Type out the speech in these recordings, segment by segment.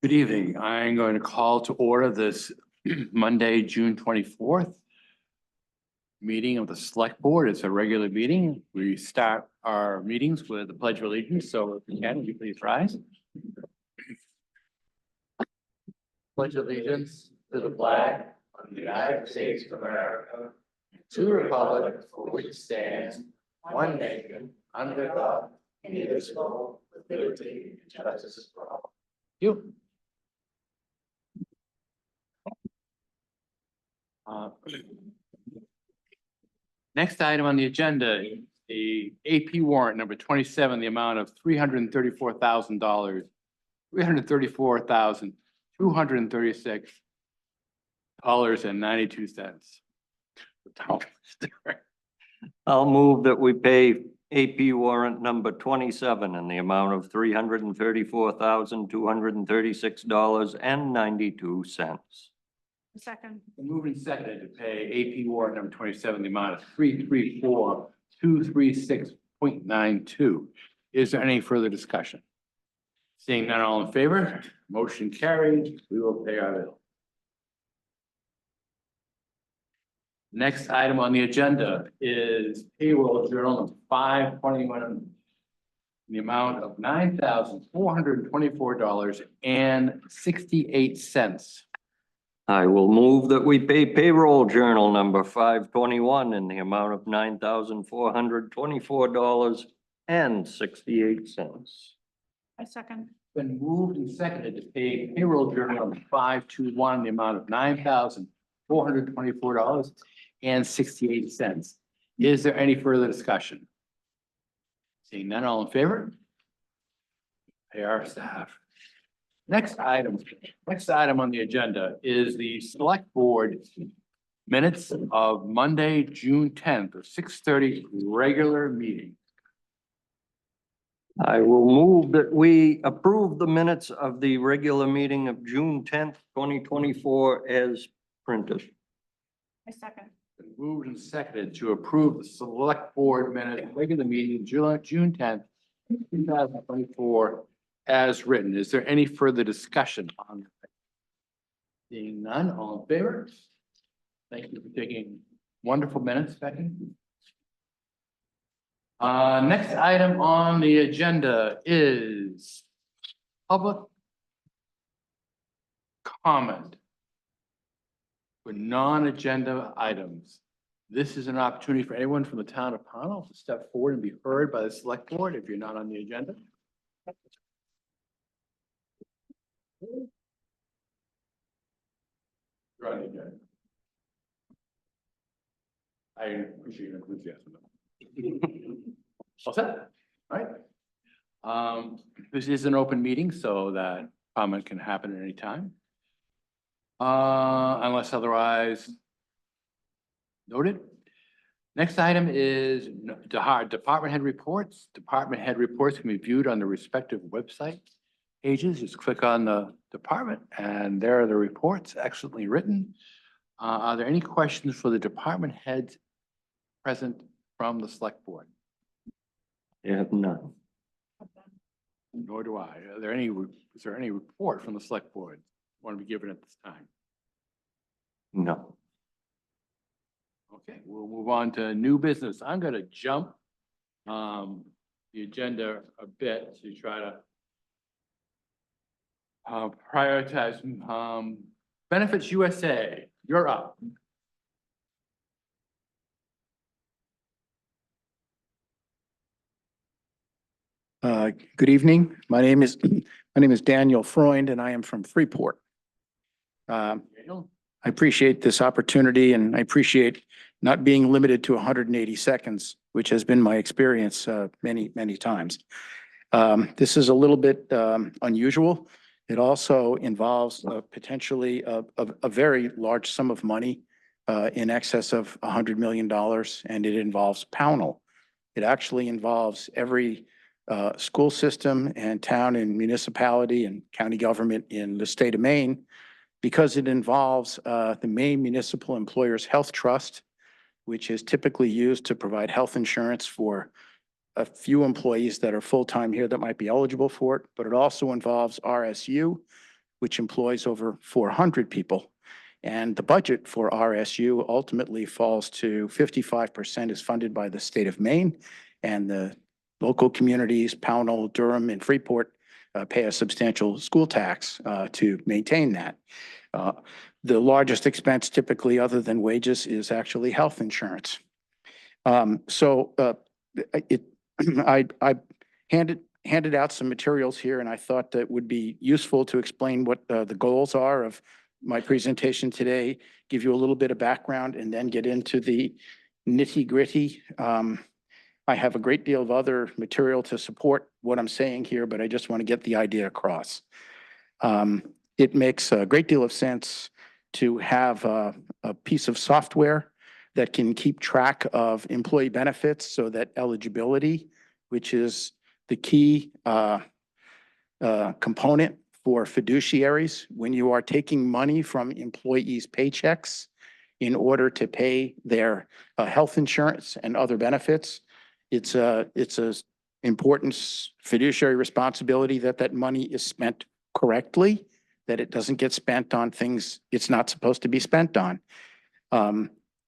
Good evening. I'm going to call to order this Monday, June 24th meeting of the Select Board. It's a regular meeting. We start our meetings with the Pledge of Allegiance. So if you can, would you please rise? Pledge allegiance to the flag of the United States of America, to the republic for which it stands, one nation, under God, indivisible, with liberty and justice for all. Thank you. Next item on the agenda, the AP warrant number 27, the amount of $334,000, $334,236.92. I'll move that we pay AP warrant number 27 in the amount of $334,236.92. Second. Moving seconded to pay AP warrant number 27, the amount of $334,236.92. Is there any further discussion? Seeing none, all in favor, motion carried. We will pay our bill. Next item on the agenda is payroll journal of 5/21 in the amount of $9,424.68. I will move that we pay payroll journal number 521 in the amount of $9,424.68. I second. Been moved and seconded to pay payroll journal number 521 in the amount of $9,424.68. Is there any further discussion? Seeing none, all in favor? Pay our staff. Next item on the agenda is the Select Board minutes of Monday, June 10th, of 6:30 regular meeting. I will move that we approve the minutes of the regular meeting of June 10th, 2024 as printed. I second. Been moved and seconded to approve the Select Board minute regular meeting, June 10th, 2024 as written. Is there any further discussion on that? Seeing none, all in favor? Thank you for taking wonderful minutes, Becky. Next item on the agenda is public comment for non-agenda items. This is an opportunity for anyone from the town of Pownell to step forward and be heard by the Select Board if you're not on the agenda. You're on the agenda. I appreciate your enthusiasm. All set? All right. This is an open meeting, so that comment can happen at any time. Unless otherwise noted. Next item is department head reports. Department head reports can be viewed on the respective website pages. Just click on the department and there are the reports, excellently written. Are there any questions for the department heads present from the Select Board? I have none. Nor do I. Is there any report from the Select Board want to be given at this time? No. Okay, we'll move on to new business. I'm gonna jump the agenda a bit to try to prioritize Benefits USA. You're up. Good evening. My name is Daniel Freund, and I am from Freeport. Daniel? I appreciate this opportunity, and I appreciate not being limited to 180 seconds, which has been my experience many, many times. This is a little bit unusual. It also involves potentially a very large sum of money in excess of $100 million, and it involves Pownell. It actually involves every school system and town and municipality and county government in the state of Maine, because it involves the Maine Municipal Employers Health Trust, which is typically used to provide health insurance for a few employees that are full-time here that might be eligible for it, but it also involves RSU, which employs over 400 people. And the budget for RSU ultimately falls to 55% is funded by the state of Maine, and the local communities, Pownell, Durham, and Freeport pay a substantial school tax to maintain that. The largest expense typically, other than wages, is actually health insurance. I handed out some materials here, and I thought that would be useful to explain what the goals are of my presentation today, give you a little bit of background, and then get into the nitty-gritty. I have a great deal of other material to support what I'm saying here, but I just want to get the idea across. It makes a great deal of sense to have a piece of software that can keep track of employee benefits so that eligibility, which is the key component for fiduciaries, when you are taking money from employees' paychecks in order to pay their health insurance and other benefits, it's a important fiduciary responsibility that that money is spent correctly, that it doesn't get spent on things it's not supposed to be spent on.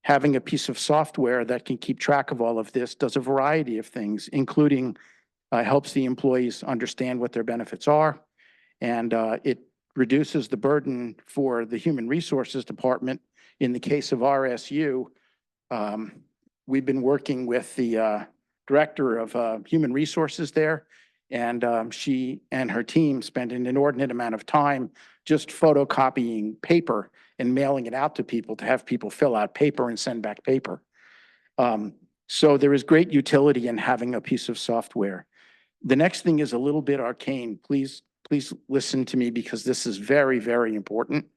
Having a piece of software that can keep track of all of this does a variety of things, including helps the employees understand what their benefits are, and it reduces the burden for the Human Resources Department. In the case of RSU, we've been working with the director of Human Resources there, and she and her team spend an inordinate amount of time just photocopying paper and mailing it out to people to have people fill out paper and send back paper. So there is great utility in having a piece of software. The next thing is a little bit arcane. Please listen to me because this is very, very important.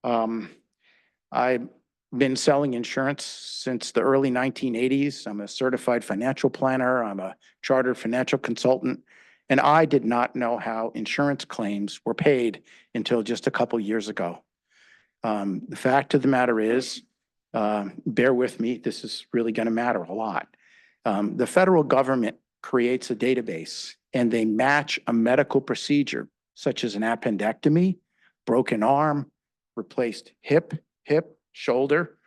I've been selling insurance since the early 1980s. I'm a certified financial planner. I'm a chartered financial consultant, and I did not know how insurance claims were paid until just a couple years ago. The fact of the matter is, bear with me, this is really going to matter a lot. The federal government creates a database and they match a medical procedure such as an appendectomy, broken arm, replaced hip, shoulder,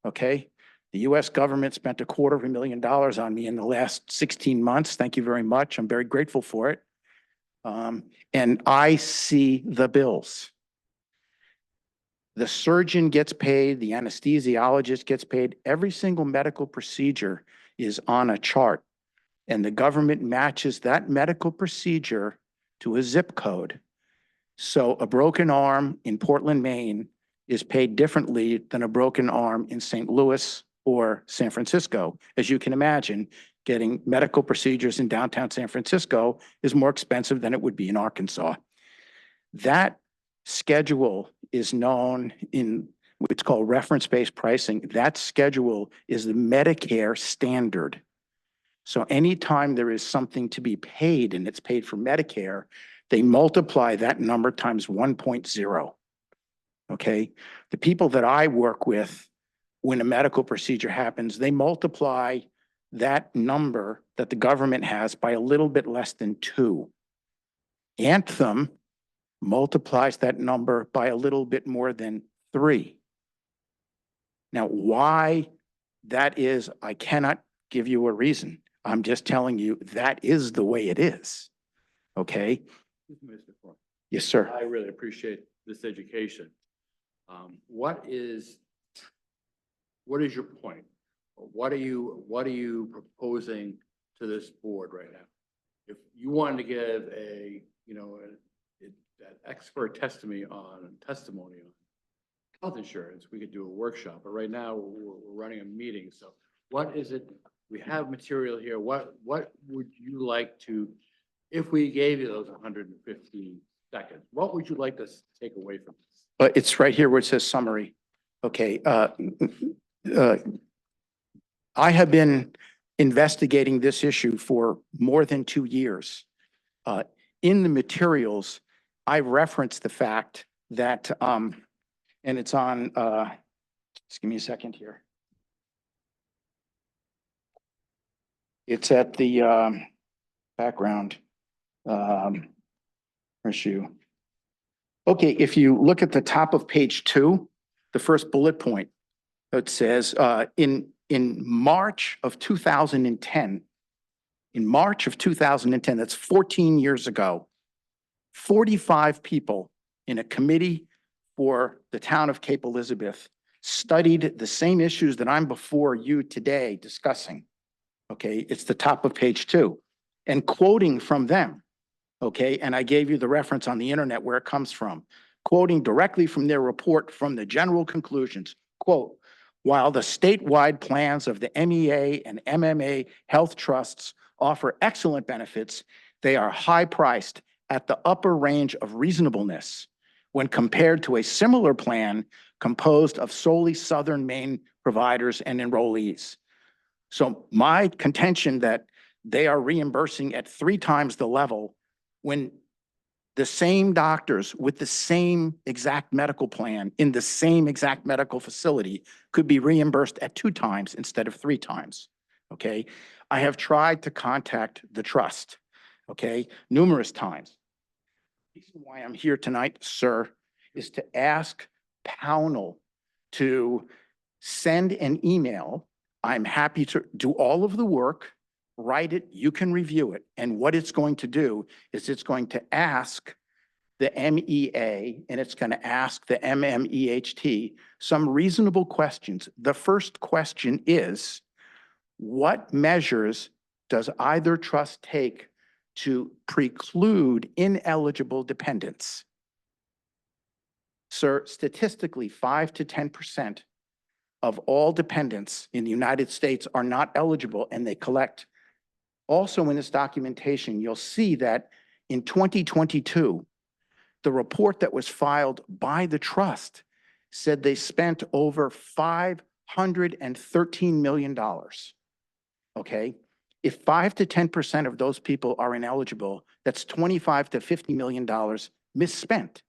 okay? The US government spent $250,000 on me in the last 16 months. Thank you very much. I'm very grateful for it. And I see the bills. The surgeon gets paid, the anesthesiologist gets paid. Every single medical procedure is on a chart, and the government matches that medical procedure to a zip code. So a broken arm in Portland, Maine is paid differently than a broken arm in St. Louis or San Francisco. As you can imagine, getting medical procedures in downtown San Francisco is more expensive than it would be in Arkansas. That schedule is known in what's called reference-based pricing. That schedule is the Medicare standard. So anytime there is something to be paid and it's paid for Medicare, they multiply that number times 1.0. Okay? The people that I work with, when a medical procedure happens, they multiply that number that the government has by a little bit less than 2. Anthem multiplies that number by a little bit more than 3. Now, why that is, I cannot give you a reason. I'm just telling you that is the way it is. Okay? Mr. Ford, Yes, sir. I really appreciate this education. What is your point? What are you proposing to this board right now? If you wanted to give that expert testimony on health insurance, we could do a workshop, but right now we're running a meeting. So what is it? We have material here. What would you like to, if we gave you those 115 seconds, what would you like to take away from this? It's right here where it says summary. Okay. I have been investigating this issue for more than 2 years. In the materials, I referenced the fact that, and it's on, just give me a second here. It's at the background issue. Okay, if you look at the top of page 2, the first bullet point, it says in March of 2010, that's 14 years ago, 45 people in a committee for the town of Cape Elizabeth studied the same issues that I'm before you today discussing. Okay, it's the top of page 2. And quoting from them, okay, and I gave you the reference on the internet where it comes from, quoting directly from their report from the general conclusions, quote, while the statewide plans of the MEA and MMA health trusts offer excellent benefits, they are high-priced at the upper range of reasonableness when compared to a similar plan composed of solely Southern Maine providers and enrollees. So my contention that they are reimbursing at 3 times the level when the same doctors with the same exact medical plan in the same exact medical facility could be reimbursed at 2 times instead of 3 times. Okay. I have tried to contact the trust, okay, numerous times. The reason why I'm here tonight, sir, is to ask Pownell to send an email. I'm happy to do all of the work, write it, you can review it. And what it's going to do is it's going to ask the MEA and it's going to ask the MMEHT some reasonable questions. The first question is, what measures does either trust take to preclude ineligible dependents? Sir, statistically, 5 to 10% of all dependents in the United States are not eligible and they collect. Also in this documentation, you'll see that in 2022, the report that was filed by the trust said they spent over $513 million. Okay? If 5 to 10% of those people are ineligible, that's $25 to $50 million misspent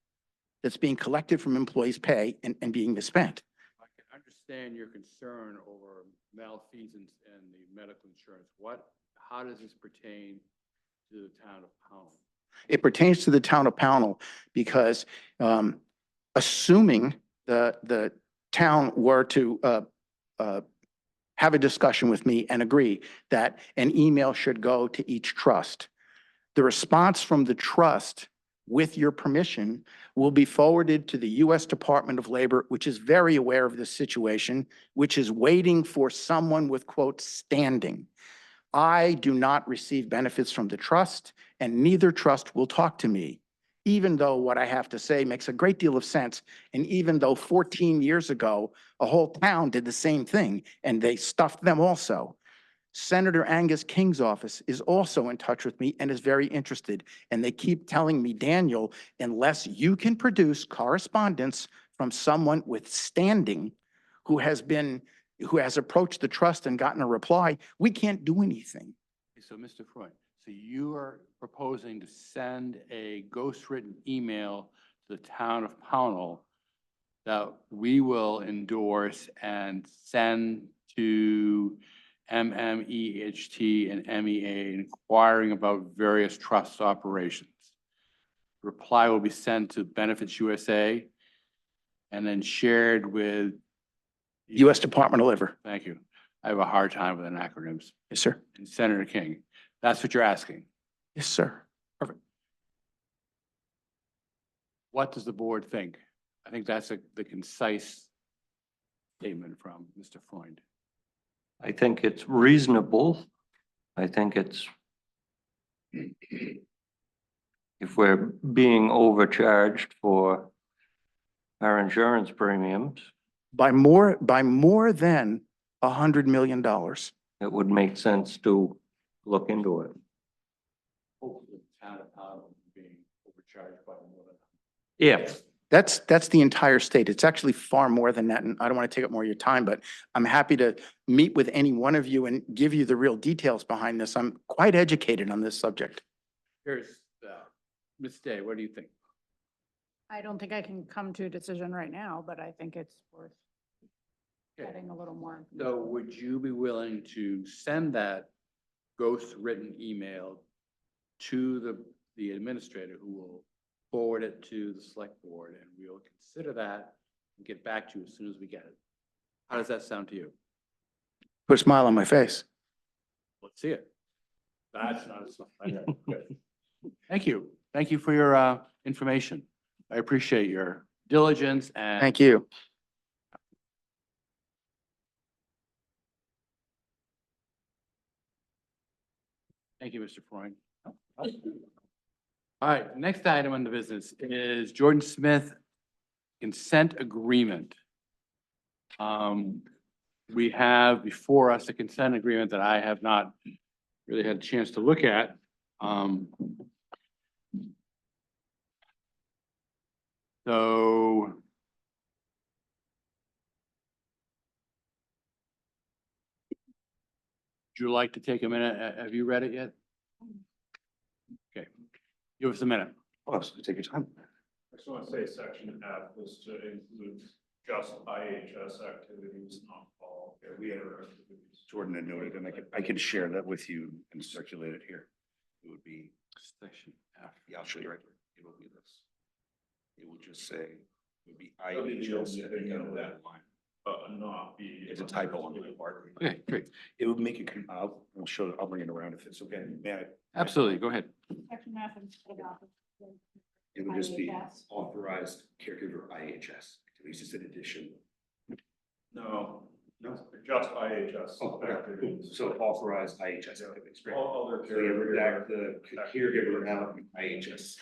that's being collected from employees' pay and being misspent. I can understand your concern over malfeasance and the medical insurance. How does this pertain to the town of Pownell? It pertains to the town of Pownell because assuming the town were to have a discussion with me and agree that an email should go to each trust, the response from the trust, with your permission, will be forwarded to the U.S. Department of Labor, which is very aware of this situation, which is waiting for someone with, quote, standing. I do not receive benefits from the trust, and neither trust will talk to me, even though what I have to say makes a great deal of sense, and even though 14 years ago, a whole town did the same thing, and they stuffed them also. Senator Angus King's office is also in touch with me and is very interested, and they keep telling me, Daniel, unless you can produce correspondence from someone with standing who has approached the trust and gotten a reply, we can't do anything. So, Mr. Freund, so you are proposing to send a ghostwritten email to the town of Pownell that we will endorse and send to MMEHT and MEA inquiring about various trust operations. Reply will be sent to Benefits USA and then shared with U.S. Department of Labor. Thank you. I have a hard time with acronyms. Yes, sir. And Senator King, that's what you're asking. Yes, sir. Perfect. What does the board think? I think that's the concise statement from Mr. Freund. I think it's reasonable. I think it's, if we're being overcharged for our insurance premiums, By more than $100 million. it would make sense to look into it. Hopefully, the town of Pownell being overcharged by more than. If, That's the entire state. It's actually far more than that, and I don't want to take up more of your time, but I'm happy to meet with any one of you and give you the real details behind this. I'm quite educated on this subject. Here's, Ms. Day, what do you think? I don't think I can come to a decision right now, but I think it's worth Okay. getting a little more. So would you be willing to send that ghost written email to the administrator, who will forward it to the select board, and we'll consider that and get back to you as soon as we get it. How does that sound to you? Put a smile on my face. Let's see it. That's not a sign. Good. Thank you. Thank you for your information. I appreciate your diligence and. Thank you. Thank you, Mr. Freund. All right, next item on the business is Jordan Smith consent agreement. We have before us a consent agreement that I have not really had a chance to look at. So would you like to take a minute? Have you read it yet? Okay, give us a minute. Oh, so take your time. I just want to say section F was to include just IHS activities, not all carrier activities. Jordan had noted, and I can share that with you and circulate it here. It would be, Section F. yeah, I'll show you right here. It will be this. It would just say, it would be That'd be the IHS only at the thing end of on that that. line. But not be. It's a typo on my part. Okay, great. It would make it, I'll show it, I'll bring it around if it's okay. May I? Absolutely, go ahead. Section F instead of. It would just be IHS. authorized caregiver IHS. It's just an addition. No, No. just IHS Oh, okay, cool. activities. So authorized IHS activities. Great. All other So you redact caregiver, the caregiver out IHS.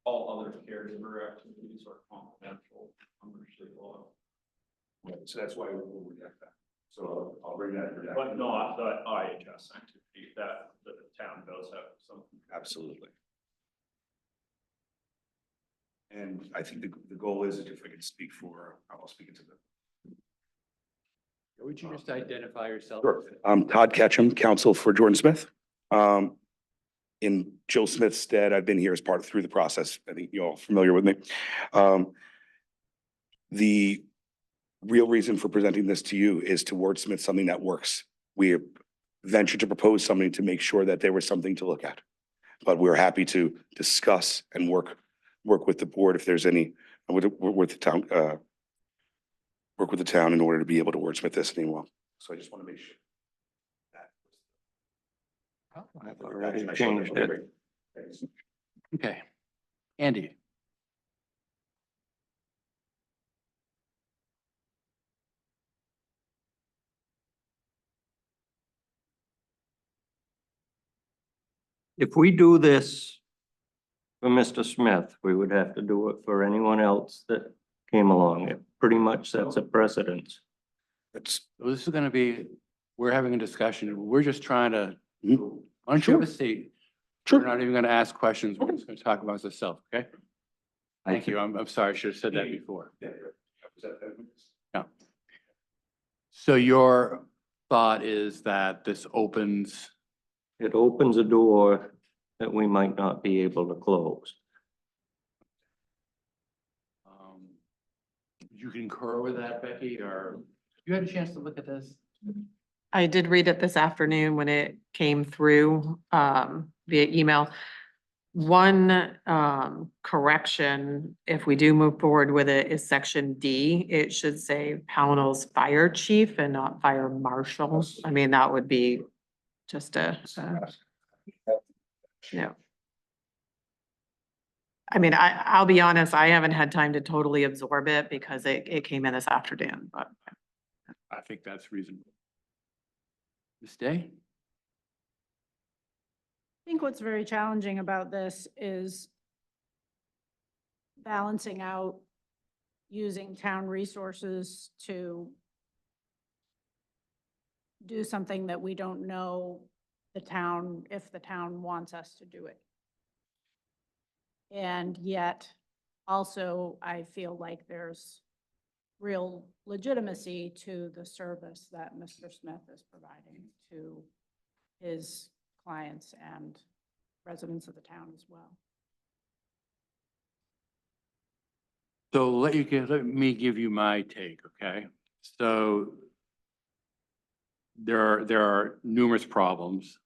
all other caregiver activities are confidential under state law, Right, so that's why we'll redact that. So I'll bring that. but not the IHS activity that the town does have some. Absolutely. And I think the goal is, if I can speak for, I'll speak into the. Would you just identify yourself? Sure. Todd Ketchum, counsel for Jordan Smith. In Jill Smith's stead, I've been here as part of through the process. I think you're all familiar with me. The real reason for presenting this to you is to wordsmith something that works. We ventured to propose something to make sure that there was something to look at. But we're happy to discuss and work with the board if there's any, with the town, work with the town in order to be able to wordsmith this anymore. So I just want to make sure. I've already changed it. Okay. Andy. If we do this for Mr. Smith, we would have to do it for anyone else that came along. It pretty much sets a precedence. That's, So this is gonna be, we're having a discussion. We're just trying to, Mhm. why don't you have a seat? Sure. We're not even gonna ask questions. We're just gonna talk about ourselves, okay? Thank you. I'm sorry. I should have said that before. Yeah. So your thought is that this opens, It opens a door that we might not be able to close. you concur with that, Becky, or you had a chance to look at this? I did read it this afternoon when it came through via email. One correction, if we do move forward with it, is section D. It should say Pownell's fire chief and not fire marshal. I mean, that would be just yeah. I mean, I'll be honest, I haven't had time to totally absorb it because it came in this afternoon, but. I think that's reasonable. Ms. Day? I think what's very challenging about this is balancing out using town resources to do something that we don't know the town, if the town wants us to do it. And yet, also, I feel like there's real legitimacy to the service that Mr. Smith is providing to his clients and residents of the town as well. So let me give you my take, okay? So there are numerous problems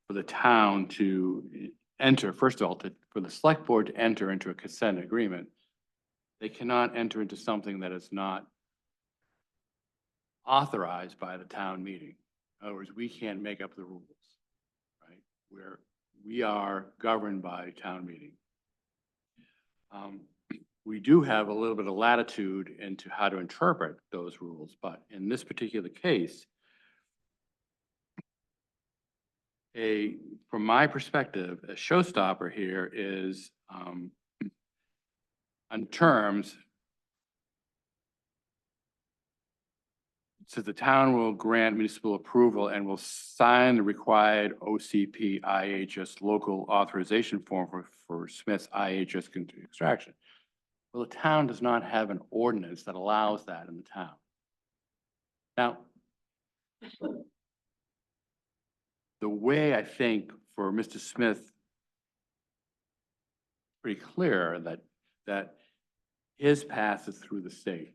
for the town to enter, first of all, for the select board to enter into a consent agreement. They cannot enter into something that is not authorized by the town meeting. In other words, we can't make up the rules, right? We are governed by town meeting. We do have a little bit of latitude into how to interpret those rules, but in this particular case, from my perspective, a showstopper here is, on terms, so the town will grant municipal approval and will sign the required OCP IHS local authorization form for Smith's IHS extraction. Well, the town does not have an ordinance that allows that in the town. Now, the way I think for Mr. Smith, pretty clear that his path is through the state.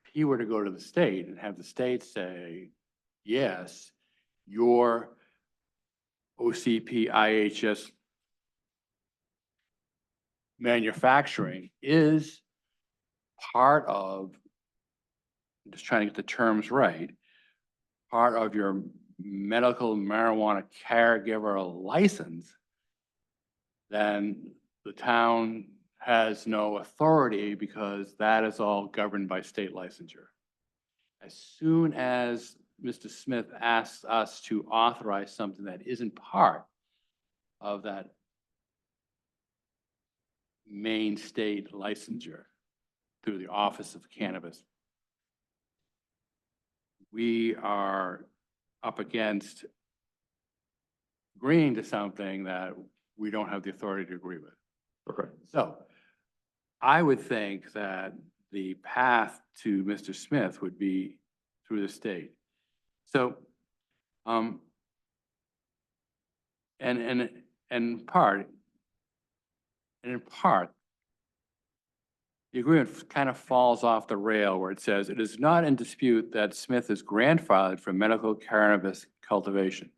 If he were to go to the state and have the state say, yes, your OCP IHS manufacturing is part of, I'm just trying to get the terms right, part of your medical marijuana caregiver license, then the town has no authority because that is all governed by state licensure. As soon as Mr. Smith asks us to authorize something that isn't part of that main state licensure through the Office of Cannabis, we are up against agreeing to something that we don't have the authority to agree with. Okay. So I would think that the path to Mr. Smith would be through the state. So, in part, the agreement kind of falls off the rail where it says, it is not in dispute that Smith is grandfathered for medical cannabis cultivation.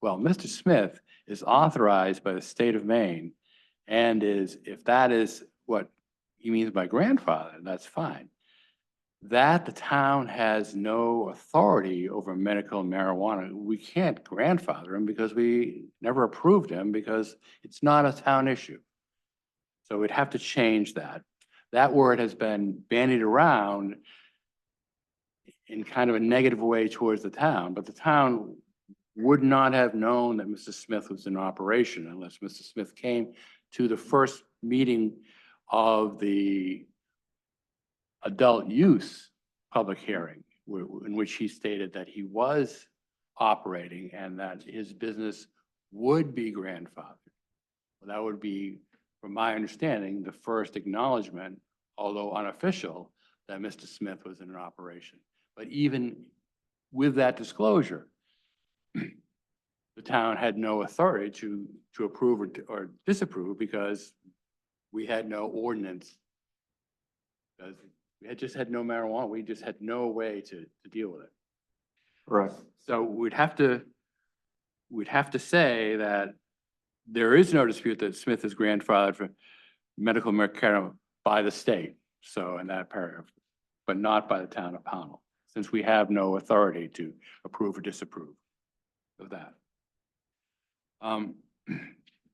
Well, Mr. Smith is authorized by the state of Maine and if that is what he means by grandfather, that's fine. That the town has no authority over medical marijuana. We can't grandfather him because we never approved him because it's not a town issue. So we'd have to change that. That word has been bandied around in kind of a negative way towards the town, but the town would not have known that Mr. Smith was in operation unless Mr. Smith came to the first meeting of the adult use public hearing, in which he stated that he was operating and that his business would be grandfathered. Well, that would be, from my understanding, the first acknowledgement, although unofficial, that Mr. Smith was in an operation. But even with that disclosure, the town had no authority to approve or disapprove because we had no ordinance. Because we just had no marijuana. We just had no way to deal with it. Right. So we'd have to say that there is no dispute that Smith is grandfathered for medical marijuana by the state. So in that paragraph, but not by the town of Pownell, since we have no authority to approve or disapprove of that.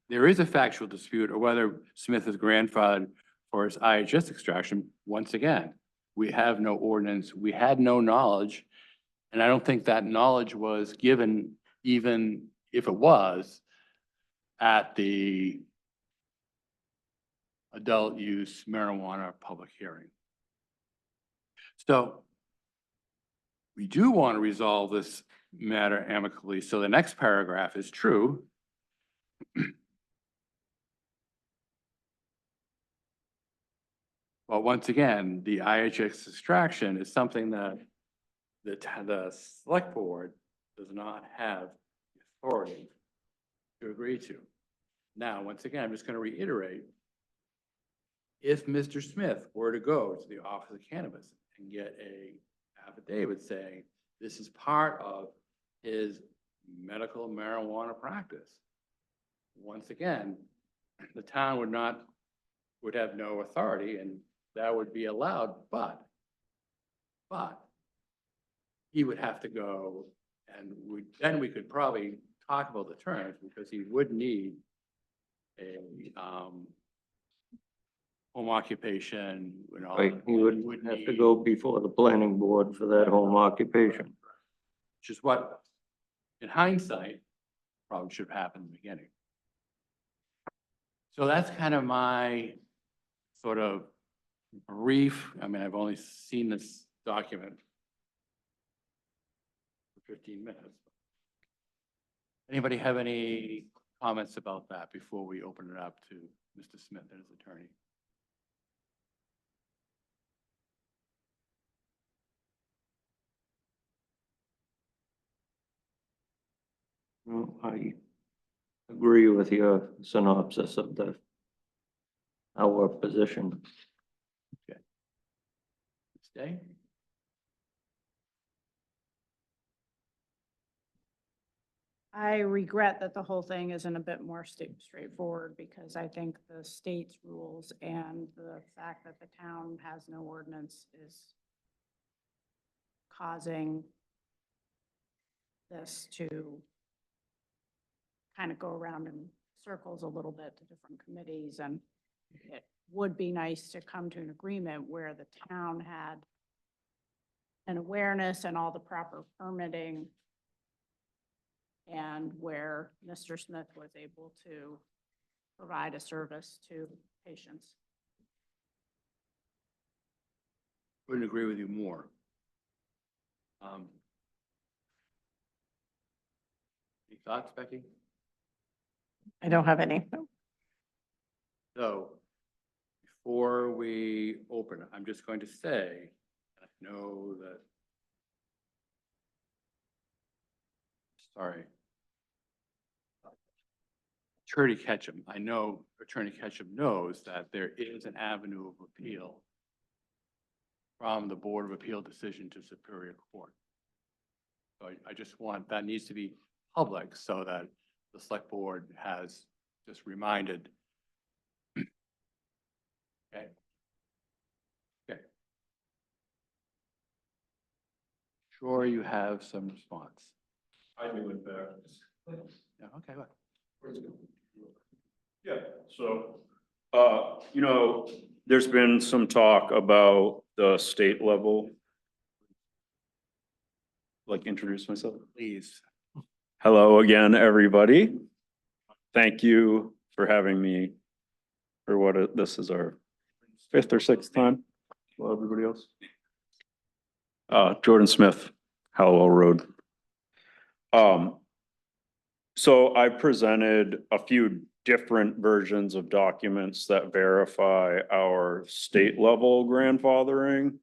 There is a factual dispute of whether Smith is grandfathered for his IHS extraction. Once again, we have no ordinance. We had no knowledge. And I don't think that knowledge was given, even if it was, at the adult use marijuana public hearing. So we do want to resolve this matter amicably. So the next paragraph is true. Well, once again, the IHS extraction is something that the select board does not have authority to agree to. Now, once again, I'm just going to reiterate, if Mr. Smith were to go to the Office of Cannabis and get a affidavit saying This is part of his medical marijuana practice. Once again, the town would have no authority and that would be allowed, but he would have to go and then we could probably talk about the terms because he would need a, home occupation, you know. Right, he would have to go before the planning board for that home occupation. Which is what, in hindsight, probably should have happened in the beginning. So that's kind of my sort of brief, I mean, I've only seen this document for 15 minutes. Anybody have any comments about that before we open it up to Mr. Smith and his attorney? No, I agree with your synopsis of our position. Stay? I regret that the whole thing isn't a bit more straightforward because I think the state's rules and the fact that the town has no ordinance is causing this to kind of go around in circles a little bit to different committees. And it would be nice to come to an agreement where the town had an awareness and all the proper permitting and where Mr. Smith was able to provide a service to patients. Couldn't agree with you more. Any thoughts, Becky? I don't have any. So before we open, I'm just going to say, I know that, sorry. Attorney Ketchum, I know Attorney Ketchum knows that there is an avenue of appeal from the Board of Appeal decision to Superior Court. So I just want, that needs to be public so that the select board has just reminded. Okay. Okay. Sure, you have some response. I do in fact. Yeah, okay, good. Yeah, so, you know, there's been some talk about the state level. Like introduce myself. Please. Hello again, everybody. Thank you for having me for this is our fifth or sixth time. Hello, everybody else. Jordan Smith, Hallowell Road. So I presented a few different versions of documents that verify our state level grandfathering.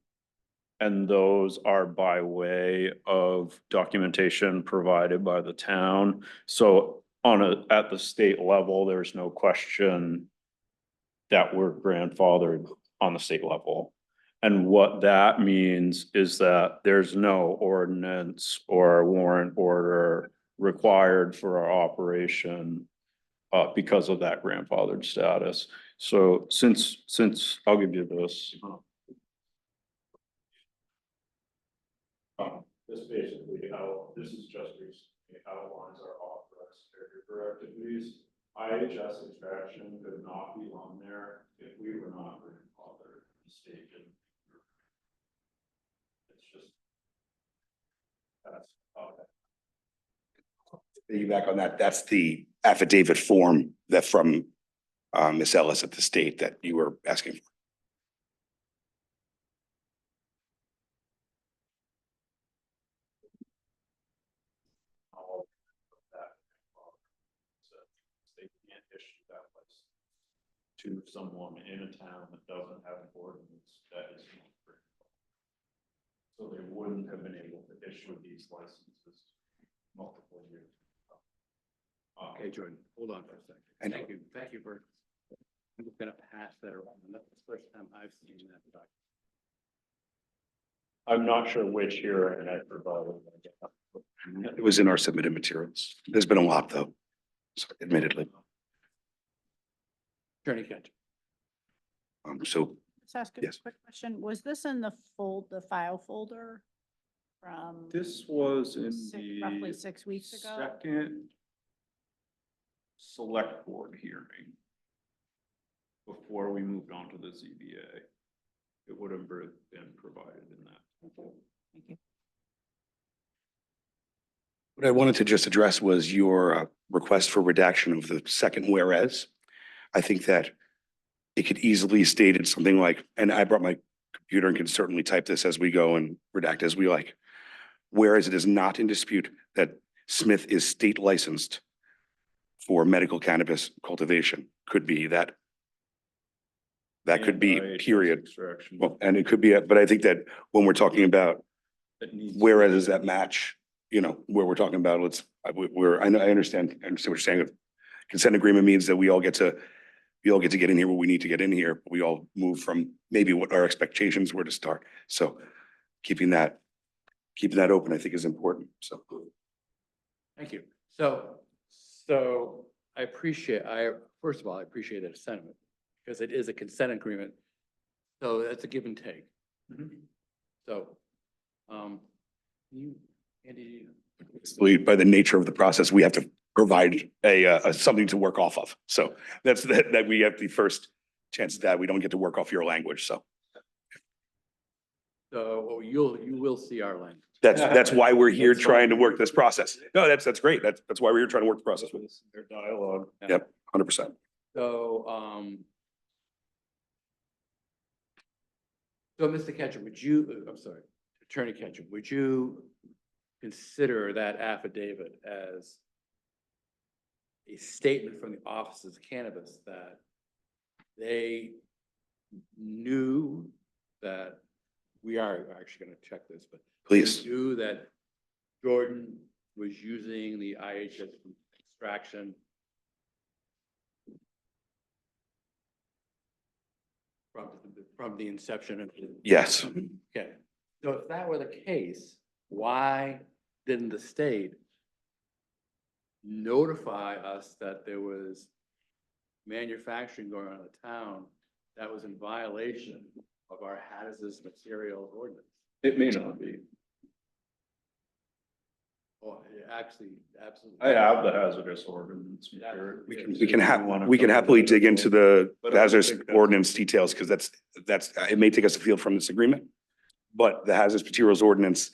And those are by way of documentation provided by the town. So at the state level, there's no question that we're grandfathered on the state level. And what that means is that there's no ordinance or warrant order required for our operation because of that grandfathered status. So since I'll give you this. This basically this is just recently outlines our authorized caregiver activities. IHS extraction could not be on there if we were not grandfathered mistaken. It's just. That's Piggyback on that, that's the affidavit form that from Ms. Ellis at the state that you were asking for. all of that. So they can't issue that license to someone in a town that doesn't have an ordinance that is not grandfathered. So they wouldn't have been able to issue these licenses multiple years. Okay, Jordan, hold on for a second. And- Thank you for, I'm just gonna pass that around. That's the first time I've seen that document. I'm not sure which hearing I provided. It was in our submitted materials. There's been a lot though, so admittedly. Attorney Ketchum. So Let's ask a Yes. quick question. Was this in the file folder from This was in roughly the 6 weeks ago? second select board hearing before we moved on to the ZBA. It would have been provided in that. Thank you. what I wanted to just address was your request for redaction of the second whereas. I think that it could easily stated something like, and I brought my computer and can certainly type this as we go and redact as we like. Whereas it is not in dispute that Smith is state licensed for medical cannabis cultivation, could be that. That could be, And period. extraction. Well, and it could be, but I think that when we're talking about That needs to whereas be- does that match, you know, where we're talking about, I know, I understand what you're saying. Consent agreement means that we all get to get in here where we need to get in here. We all move from maybe what our expectations were to start. So keeping that open, I think is important. So. Thank you. So first of all, I appreciate that sentiment because it is a consent agreement. So that's a give and take. So, Andy, By the nature of the process, we have to provide something to work off of. So that's that we have the first chance that we don't get to work off your language. So you will see our language. that's why we're here That's trying to fine. work this process. No, that's great. That's why we're here trying to work the process with this. Their dialogue. Yep, 100%. So Mr. Ketchum, Attorney Ketchum, would you consider that affidavit as a statement from the offices of cannabis that they knew that we are actually going to check this, but Please. knew that Jordan was using the IHS extraction from the inception of the. Yes. Okay, so if that were the case, why didn't the state notify us that there was manufacturing going on in the town that was in violation of our hazardous materials ordinance? It may not be. Oh, it actually, absolutely. I have the hazardous ordinance. material. We can happily dig into the hazardous ordinance details because that's, it may take us afield from this agreement. But the hazardous materials ordinance,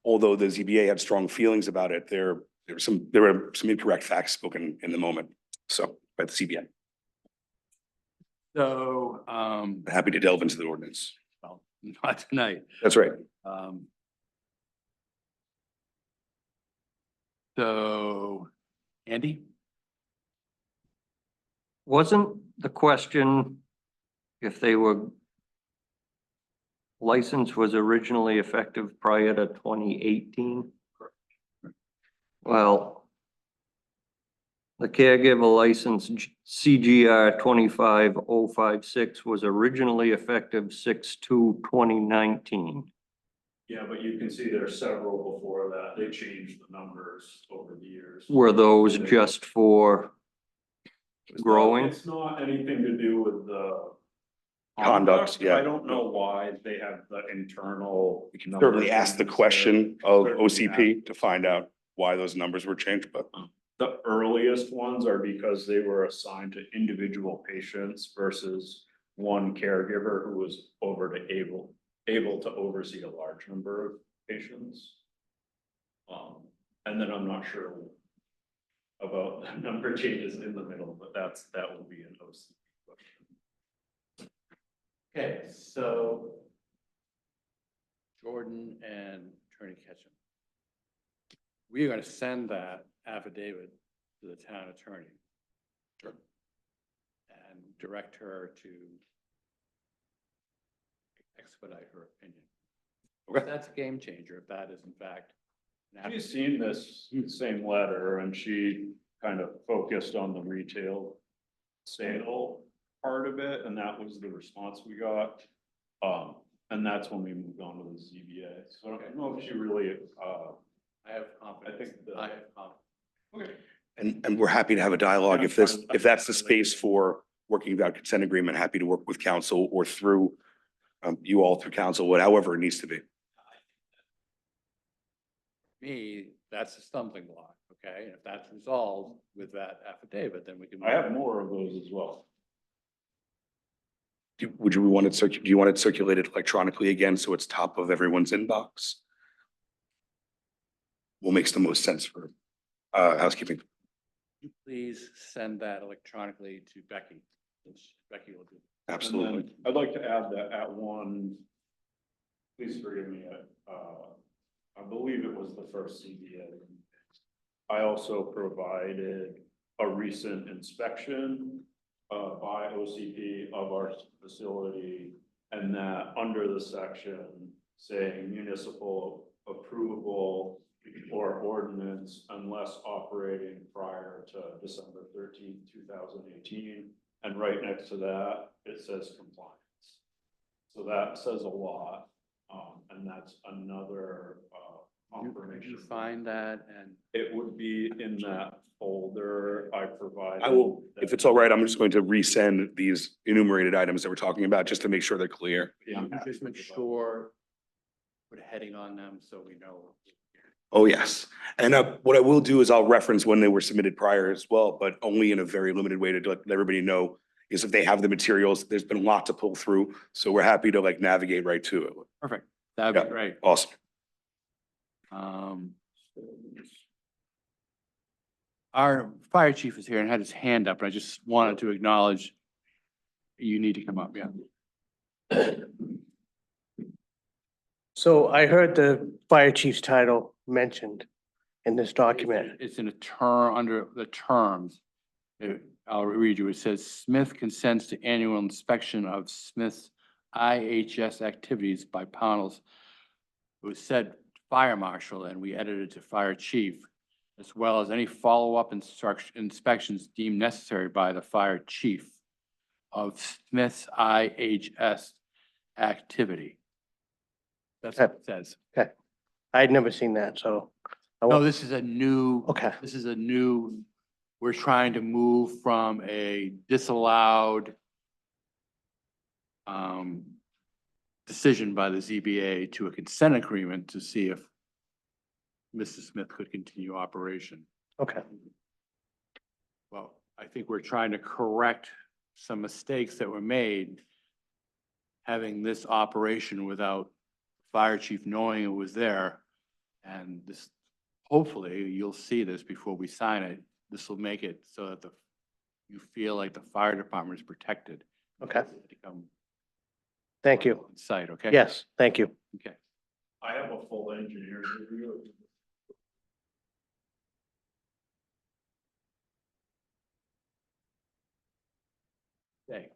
although the ZBA had strong feelings about it, there were some incorrect facts spoken in the moment. So by the CBA, So, happy to delve into the ordinance. well, not tonight. That's right. So, Andy? Wasn't the question if they were license was originally effective prior to 2018? Well, the caregiver license CGR 25056 was originally effective 6/2/2019. Yeah, but you can see there's several before that. They changed the numbers over the years. Were those just for growing? It's not anything to do with the Conduct, yeah. I don't know why they have the internal. We can certainly ask the question of OCP to find out why those numbers were changed, but The earliest ones are because they were assigned to individual patients versus one caregiver who was able to oversee a large number of patients. And then I'm not sure about the number changes in the middle, but that will be an OCP question. Okay, so Jordan and Attorney Ketchum. We are gonna send that affidavit to the town attorney. Sure. And direct her to expedite her opinion. Okay. That's a game changer if that is in fact. an She's affidavit. seen this same letter and she kind of focused on the retail sale part of it, and that was the response we got. And that's when we moved on to the ZBA. So I don't know if she really, I have confidence. I think the- I have confidence. okay. And we're happy to have a dialogue. Yeah, If this, fine. if that's the space for working without consent agreement, happy to work with council or through you all through council, however it needs to be. Me, that's a stumbling block, okay? And if that's resolved with that affidavit, then we can. I have more of those as well. Would you want it do you want it circulated electronically again, so it's top of everyone's inbox? What makes the most sense for housekeeping? You Please send that electronically to Becky. which Becky will do. Absolutely. And then I'd like to add that please forgive me, I believe it was the first CBA. I also provided a recent inspection by OCP of our facility, and that under the section saying municipal approval or ordinance unless operating prior to December 13th, 2018. And right next to that, it says compliance. So that says a lot, and that's another You confirmation. find that and It would be in that folder I provided. I will, if it's all right, I'm just going to resend these enumerated items that we're talking about, just to make sure they're clear. Yeah, I'm happy just to make provide. sure, put a heading on them so we know. Oh, yes. And what I will do is I'll reference when they were submitted prior as well, but only in a very limited way to let everybody know is if they have the materials, there's been a lot to pull through. So we're happy to like navigate right to it. Perfect. That'd Yeah. be great. Awesome. Our fire chief is here and had his hand up, and I just wanted to acknowledge you need to come up, yeah. So I heard the fire chief's title mentioned in this document. It's in a term, under the terms. I'll read you. It says Smith consents to annual inspection of Smith's IHS activities by panels. It was said fire marshal, and we edited to fire chief, as well as any follow-up inspections deemed necessary by the fire chief of Smith's IHS activity. That's what it says. I'd never seen that, so. No, this is a new. Okay. This is a new, we're trying to move from a disallowed decision by the ZBA to a consent agreement to see if Mrs. Smith could continue operation. Okay, Well, I think we're trying to correct some mistakes that were made having this operation without fire chief knowing it was there. And this, hopefully, you'll see this before we sign it. This will make it so that you feel like the fire department is protected. okay. To come Thank you. on site, okay? Yes, thank you. Okay. I have a full engineer's review. Okay.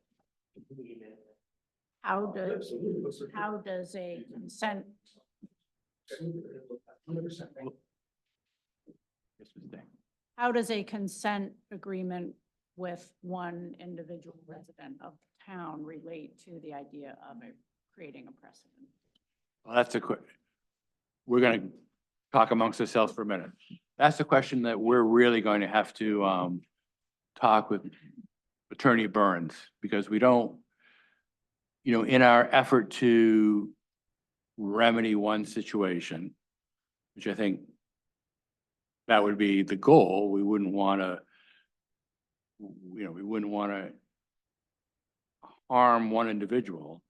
How does a consent, Yes, Ms. Day. how does a consent agreement with one individual resident of town relate to the idea of creating a precedent? Well, that's a quick, we're gonna talk amongst ourselves for a minute. That's the question that we're really going to have to talk with Attorney Burns, because we don't, in our effort to remedy one situation, which I think that would be the goal, we wouldn't want to, we wouldn't want to harm one individual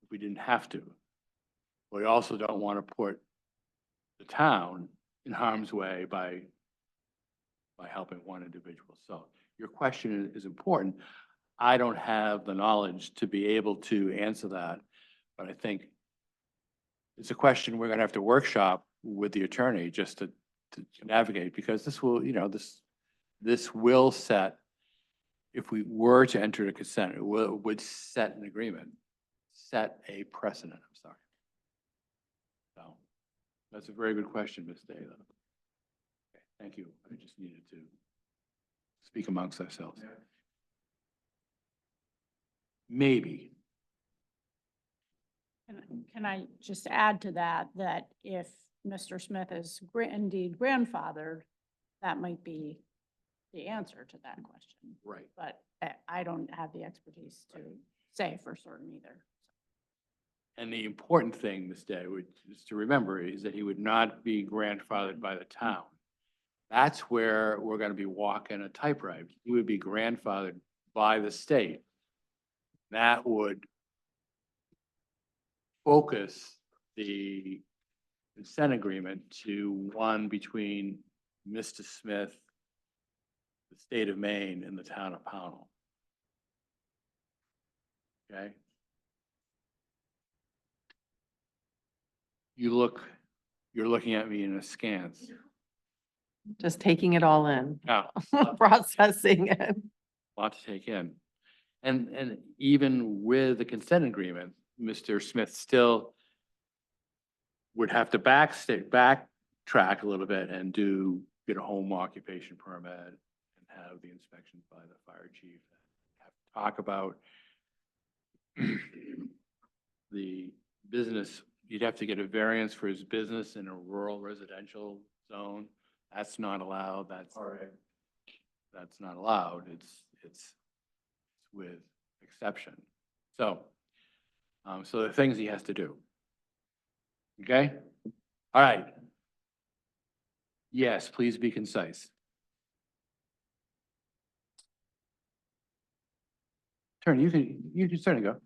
if we didn't have to. We also don't want to put the town in harm's way by helping one individual. So your question is important. I don't have the knowledge to be able to answer that, but I think it's a question we're gonna have to workshop with the attorney just to navigate, because this will, this will set, if we were to enter a consent, would set an agreement, set a precedent, I'm sorry. So, that's a very good question, Ms. Day. Okay, thank you. I just needed to speak amongst ourselves. Maybe Can I just add to that, that if Mr. Smith is indeed grandfathered, that might be the answer to that question. Right. But I don't have the expertise to say for certain either. And the important thing, Ms. Day, is to remember is that he would not be grandfathered by the town. That's where we're gonna be walking a tightrope. He would be grandfathered by the state. That would focus the consent agreement to one between Mr. Smith, the state of Maine, and the town of Pownell. Okay? You're looking at me in askance. Just taking it all in, Now, processing it. lot to take in. And even with the consent agreement, Mr. Smith still would have to backtrack a little bit and get a home occupation permit and have the inspections by the fire chief. Have to talk about the business. You'd have to get a variance for his business in a rural residential zone. That's not allowed. That's not allowed. It's with exception. So, so the things he has to do. Okay? All right. Yes, please be concise. Attorney, you can certainly go.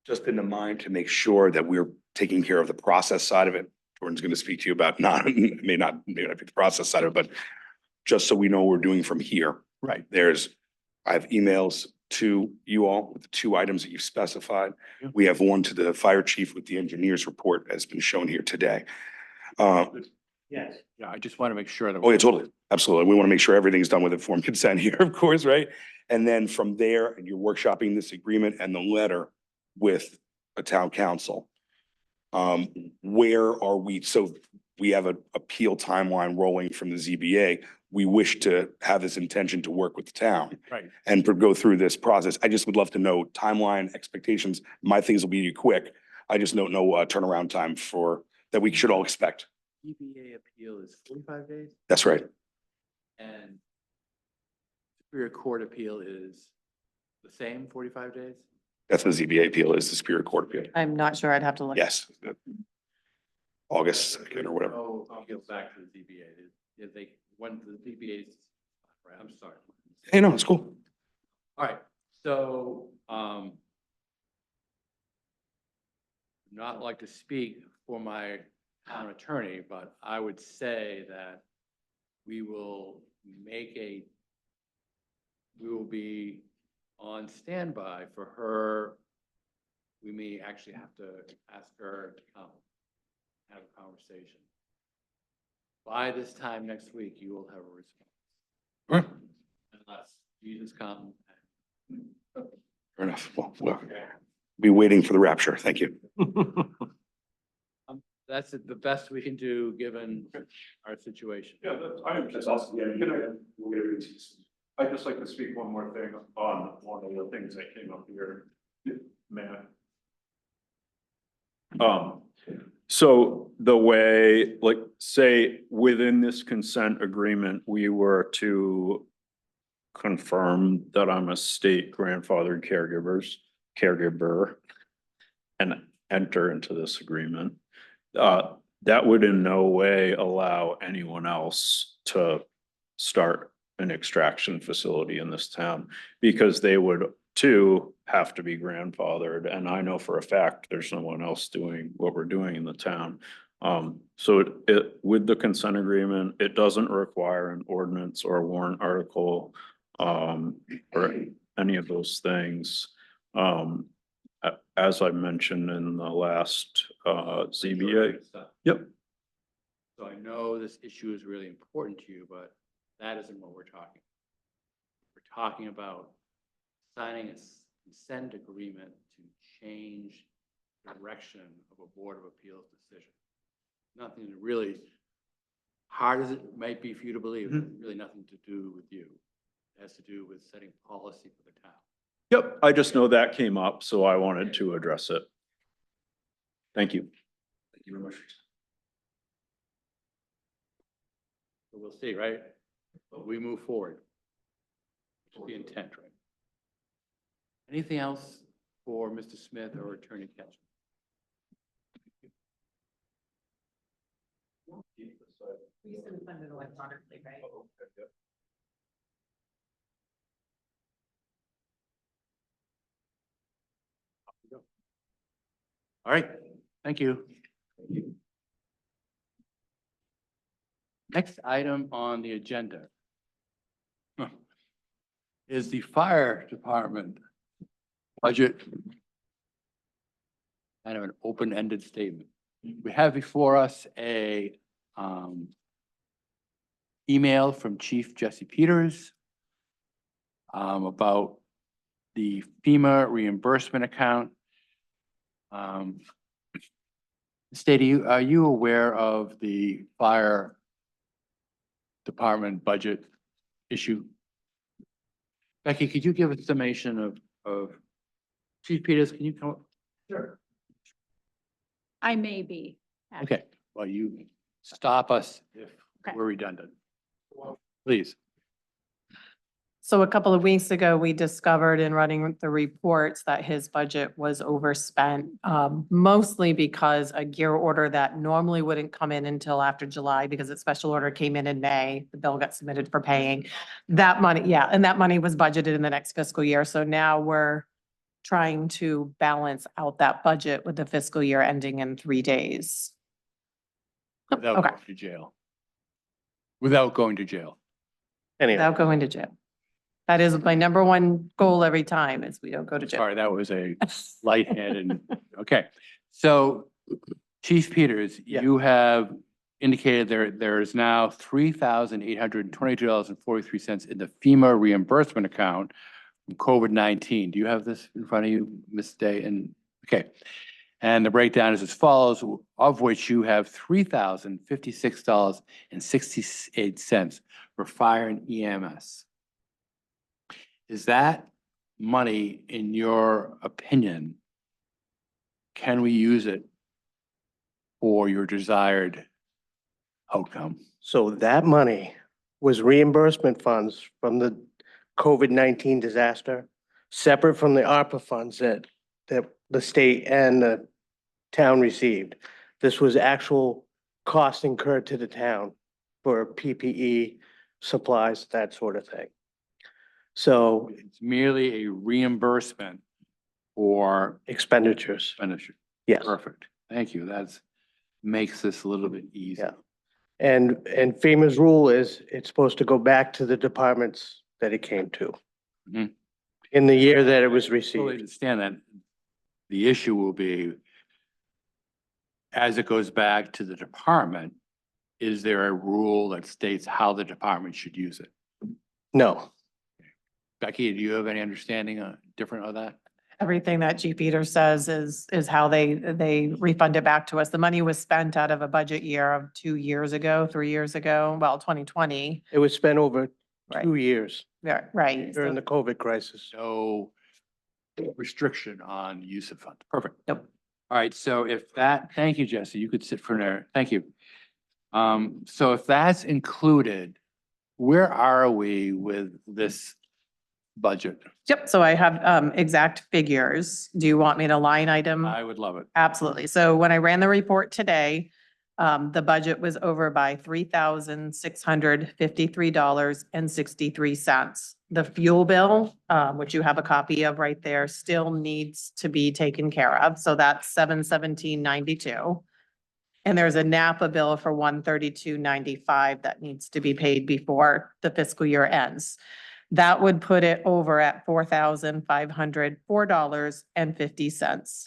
Just in the mind to make sure that we're taking care of the process side of it. Jordan's going to speak to you about may not be the process side of it, but just so we know what we're doing from here. Right. I have emails to you all with the 2 items that you've specified. Yeah. We have one to the fire chief with the engineer's report as been shown here today. Yes. Yeah, I just want to make sure that. Oh, yeah, totally. Absolutely. We want to make sure everything's done with informed consent here, of course, right? And then from there, and you're workshopping this agreement and the letter with a town council. Where are we? So we have an appeal timeline rolling from the ZBA. We wish to have this intention to work with the town Right. and go through this process. I just would love to know timeline expectations. My things will be quick. I just don't know turnaround time that we should all expect. EBA appeal is 45 days That's right. and Superior Court appeal is the same 45 days? That's the ZBA appeal is the Superior Court appeal. I'm not sure. I'd have to look. Yes. August 2nd or whatever. Oh, appeal back to the ZBA. When the ZBA is, right, I'm sorry. Hey, no, it's cool. All right, so, not like to speak for my town attorney, but I would say that we will be on standby for her. We may actually have to ask her to come, have a conversation. By this time next week, you will have a response. All right. Unless Jesus comes. Fair enough. Well, we'll be waiting for the rapture. Thank you. That's the best we can do, given our situation. Yeah, that's awesome. Yeah, we'll get it. I'd just like to speak one more thing on one of the things that came up here, Matt. So the way, like, say, within this consent agreement, we were to confirm that I'm a state grandfathered caregiver and enter into this agreement. That would in no way allow anyone else to start an extraction facility in this town because they would too have to be grandfathered. And I know for a fact there's no one else doing what we're doing in the town. So with the consent agreement, it doesn't require an ordinance or a warrant article, or any of those things. As I mentioned in the last, ZBA. Yep. So I know this issue is really important to you, but that isn't what we're talking. We're talking about signing a consent agreement to change direction of a Board of Appeals decision. Nothing to really, hard as it might be for you to believe, really nothing to do with you. It has to do with setting policy for the town. Yep, I just know that came up, so I wanted to address it. Thank you. Thank you very much. We'll see, right? But we move forward. The intent, right? Anything else for Mr. Smith or Attorney Ketchum? We can send it electronically, right? All right, thank you. Next item on the agenda is the fire department budget. Kind of an open-ended statement. We have before us a email from Chief Jesse Peters about the FEMA reimbursement account. State, are you aware of the fire department budget issue? Becky, could you give a summation of Chief Peters, can you come up? Sure. I may be. Okay, well, you stop us if Okay. we're redundant. Please. So a couple of weeks ago, we discovered in running the reports that his budget was overspent, mostly because a gear order that normally wouldn't come in until after July because its special order came in May. The bill got submitted for paying. That money, yeah, and that money was budgeted in the next fiscal year. So now we're trying to balance out that budget with the fiscal year ending in 3 days. Without Okay, going to jail. Without going to jail. Anyhow, without going to jail. That is my number one goal every time is we don't go to jail. Sorry, that was a lightheaded, okay. So Chief Peters, Yeah. you have indicated there is now $3,822.43 in the FEMA reimbursement account from COVID-19. Do you have this in front of you, Ms. Day? And, okay. And the breakdown is as follows, of which you have $3,056.68 for fire and EMS. Is that money, in your opinion, can we use it for your desired outcome? so that money was reimbursement funds from the COVID-19 disaster, separate from the ARPA funds that the state and the town received. This was actual cost incurred to the town for PPE, supplies, that sort of thing. So It's merely a reimbursement for expenditures, expenditure. yes. Perfect. Thank you. That's, makes this a little bit easier. And FEMA's rule is it's supposed to go back to the departments that it came to Mhm. in the year that it was Totally received. understand that. The issue will be, as it goes back to the department, is there a rule that states how the department should use it? No, Becky, do you have any understanding different of that? Everything that Chief Peters says is how they refund it back to us. The money was spent out of a budget year of 2 years ago, 3 years ago, well, 2020. it was spent over Right. 2 years Yeah, right. during So- the COVID crisis. No restriction on use of funds. Perfect. Nope. All right, so if that, thank you, Jesse, you could sit for there. Thank you. So if that's included, where are we with this budget? Yep, so I have exact figures. Do you want me to line item? I would love it. Absolutely. So when I ran the report today, the budget was over by $3,653.63. The fuel bill, which you have a copy of right there, still needs to be taken care of. So that's $717.92. And there's a NAPA bill for $132.95 that needs to be paid before the fiscal year ends. That would put it over at $4,504.50.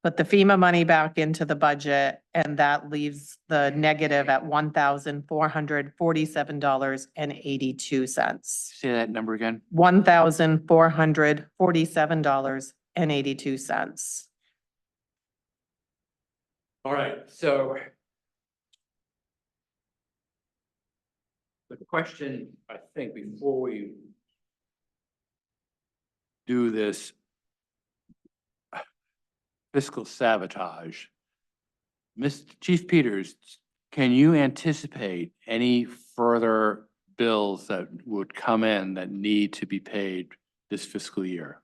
Put the FEMA money back into the budget, and that leaves the negative at $1,447.82. Say that number again. $1,447.82. All right, so the question, I think, before we do this fiscal sabotage. Mr. Chief Peters, can you anticipate any further bills that would come in that need to be paid this fiscal year?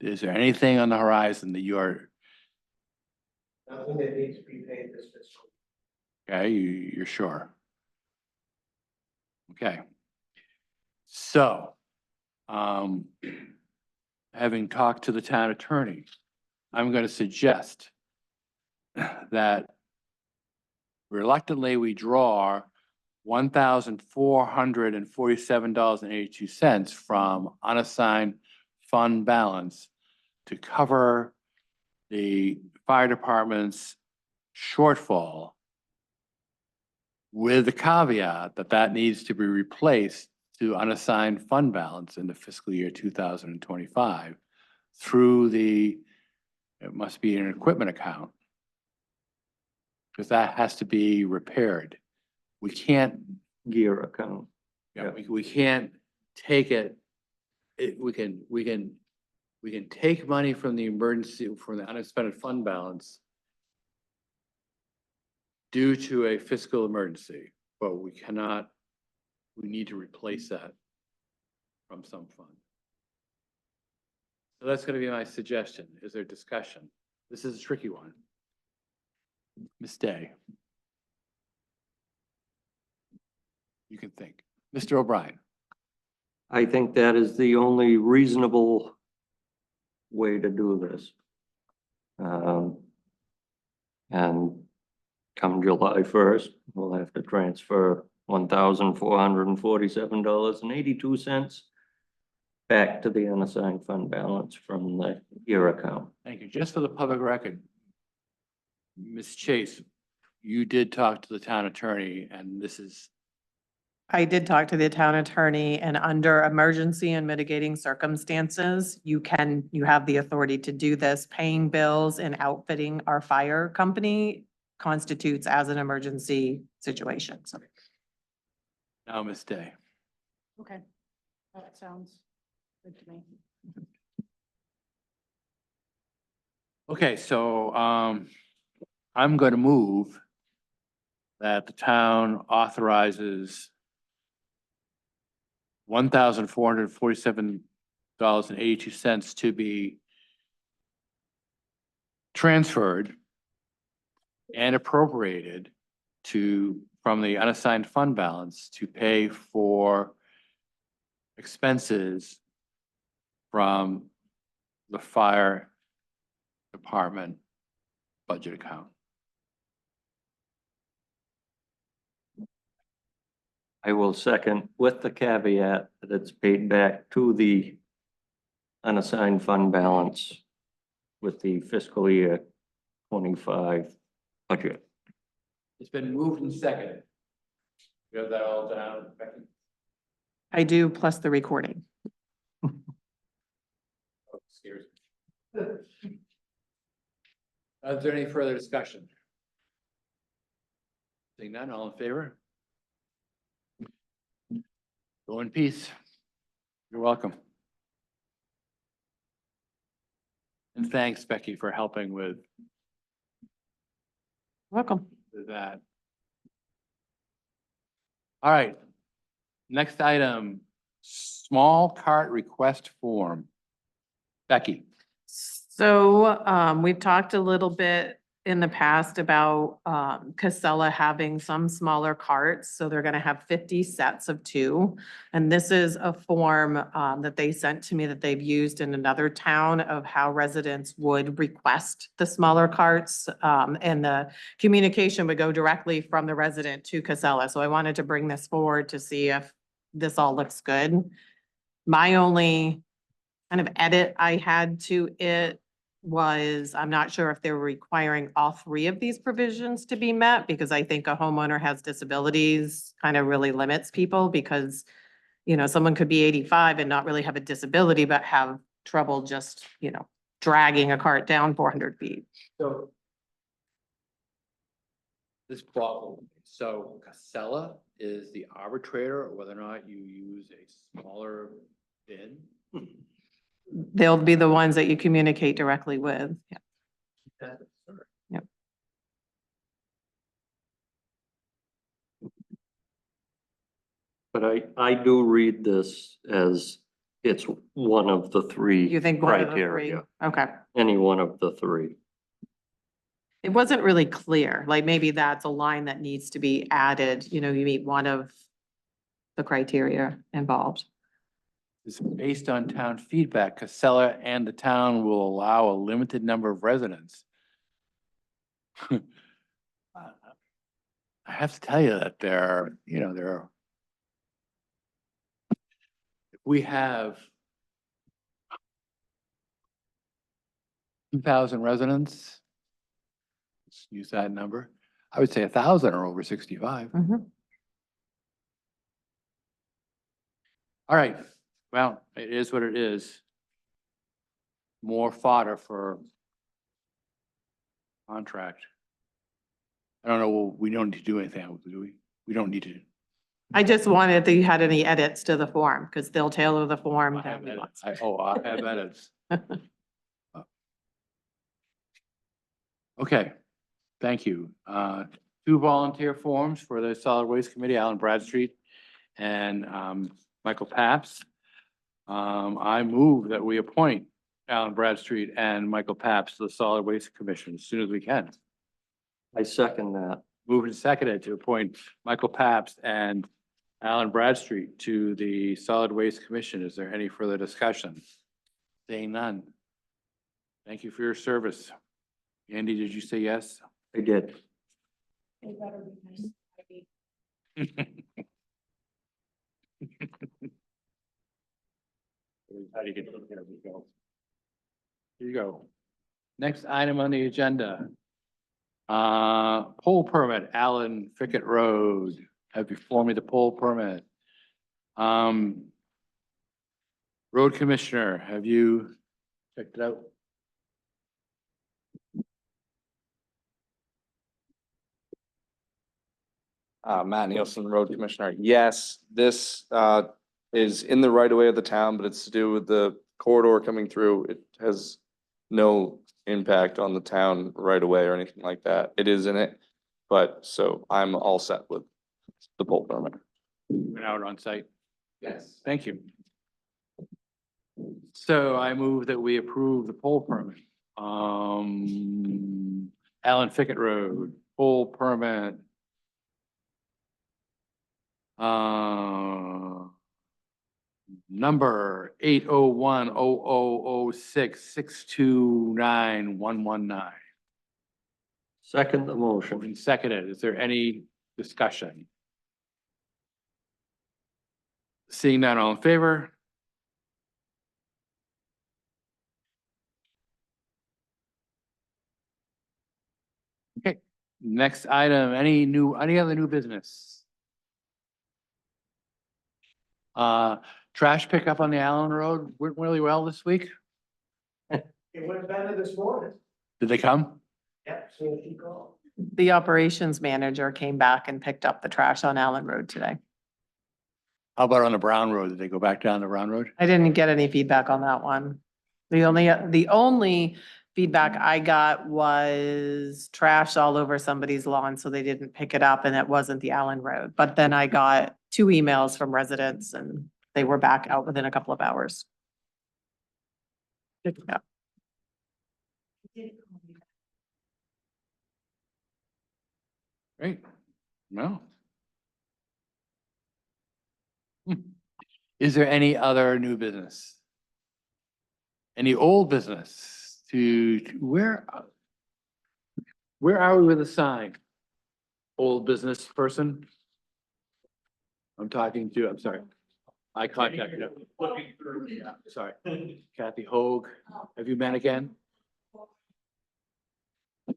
Is there anything on the horizon that you are, Nothing that needs to be paid this fiscal. okay, you're sure? Okay. So, having talked to the town attorney, I'm going to suggest that reluctantly we draw $1,447.82 from unassigned fund balance to cover the fire department's shortfall, with the caveat that that needs to be replaced to unassigned fund balance in the fiscal year 2025 through it must be an equipment account, because that has to be repaired. We can't, Gear account. yeah, we can't take we can take money from the unexpended fund balance due to a fiscal emergency, but we need to replace that from some fund. So that's gonna be my suggestion. Is there discussion? This is a tricky one. Ms. Day. You can think. Mr. O'Brien. I think that is the only reasonable way to do this. And come July 1st, we'll have to transfer $1,447.82 back to the unassigned fund balance from the gear account. Thank you. Just for the public record, Ms. Chase, you did talk to the town attorney, and this is, I did talk to the town attorney, and under emergency and mitigating circumstances, you have the authority to do this. Paying bills and outfitting our fire company constitutes as an emergency situation. So now Ms. Day. Okay, that sounds good to me. Okay, so, I'm going to move that the town authorizes $1,447.82 to be transferred and appropriated from the unassigned fund balance to pay for expenses from the fire department budget account. I will second with the caveat that it's paid back to the unassigned fund balance with the fiscal year 25 budget. It's been moved and seconded. You have that all down, Becky? I do, plus the recording. Oh, scares me. Is there any further discussion? Seeing none, all in favor? Go in peace. You're welcome. And thanks, Becky, for helping with Welcome. that. All right. Next item, small cart request form. Becky. So we've talked a little bit in the past about Casella having some smaller carts. So they're gonna have 50 sets of 2. And this is a form that they sent to me that they've used in another town of how residents would request the smaller carts. And the communication would go directly from the resident to Casella. So I wanted to bring this forward to see if this all looks good. My only kind of edit I had to it was, I'm not sure if they're requiring all 3 of these provisions to be met, because I think a homeowner has disabilities kind of really limits people, because, you know, someone could be 85 and not really have a disability, but have trouble just, you know, dragging a cart down 400 feet. So this problem, so Casella is the arbitrator of whether or not you use a smaller bin. they'll be the ones that you communicate directly with. Yeah. Yep. But I do read this as it's one of the three You think one of the three? criteria, Okay. any one of the three. It wasn't really clear, like maybe that's a line that needs to be added, you meet one of the criteria involved. It's based on town feedback. Casella and the town will allow a limited number of residents. I have to tell you that there are. We have 2,000 residents. Let's use that number. I would say 1,000 are over 65. Mhm. All right, well, it is what it is. More fodder for contract. I don't know, we don't need to do anything, do we? We don't need to. I just wanted that you had any edits to the form, because they'll tailor the form. I have edits. I have edits. Okay, thank you. 2 volunteer forms for the Solid Waste Committee, Alan Bradstreet and Michael Paps. I move that we appoint Alan Bradstreet and Michael Paps to the Solid Waste Commission as soon as we can. I second that. Moved and seconded to appoint Michael Paps and Alan Bradstreet to the Solid Waste Commission. Is there any further discussion? Seeing none. Thank you for your service. Andy, did you say yes? I did. Here you go. Next item on the agenda. Poll permit, Allen Fickett Road. Have before me the poll permit. Road Commissioner, have you checked it out? Matt Nielsen, Road Commissioner. Yes, this is in the right of way of the town, but it's to do with the corridor coming through. It has no impact on the town right away or anything like that. It is in it. But so I'm all set with the poll permit. Went out on site. Yes. Thank you. So I move that we approve the poll permit. Allen Fickett Road, poll permit. Number 801-0006-629-119. Second the motion. Moving seconded. Is there any discussion? Seeing none, all in favor? Okay, next item, any other new business? Trash pickup on the Allen Road went really well this week. It went better this morning. Did they come? Yep, so she called. The operations manager came back and picked up the trash on Allen Road today. How about on the Brown Road? Did they go back down the Brown Road? I didn't get any feedback on that one. The only feedback I got was trash all over somebody's lawn, so they didn't pick it up and it wasn't the Allen Road. But then I got 2 emails from residents and they were back out within a couple of hours. Yeah. Great. No. Is there any other new business? Any old business where are we with the sign? Old business person? I'm sorry. I contacted her. Looking through, yeah, sorry. Kathy Hoag, have you met again? As